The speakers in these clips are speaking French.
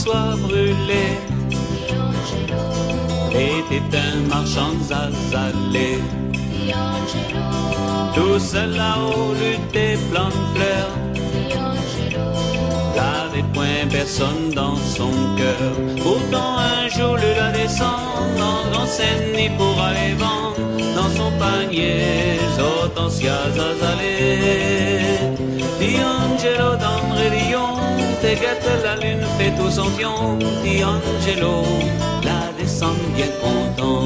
soie brûlée. Était un marchand azalé. Tout seul là-haut, lutait plein de fleurs. N'avait point personne dans son cœur. Pourtant un jour lui la descend dans scène ni pour aller vendre dans son panier hortensias azalées. D'Angelo d'André Lyon, te guette la lune fait tout son fion. D'Angelo la descend bien content.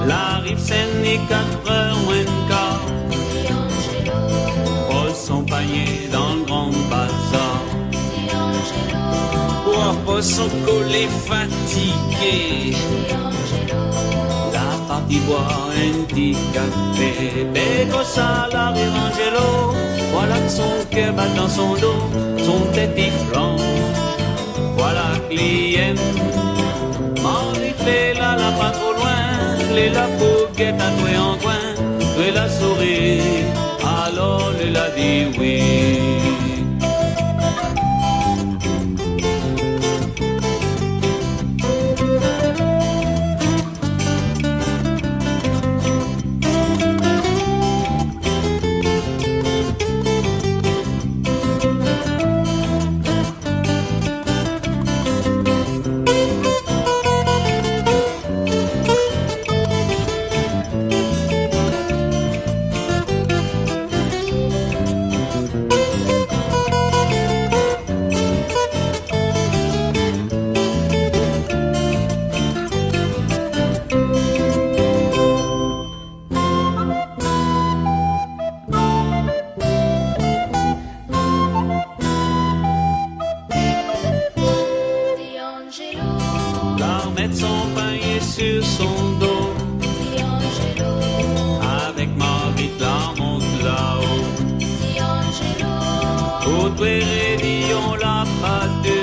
La rive Seine est 4h moins de quart. Pose son panier dans le grand bazar. Pour son collet fatigué. La partie boit un petit café. Béco ça l'arrive Angelo. Voilà que son cœur bat dans son dos. Son tête y flanche. Voilà client. Marie fait là pas trop loin. Les la fouguette à toi en coin, tu la souris, alors elle a dit oui. Mettre son panier sur son dos. Avec Marguerite la monte là-haut. Pour toi, on l'a pas de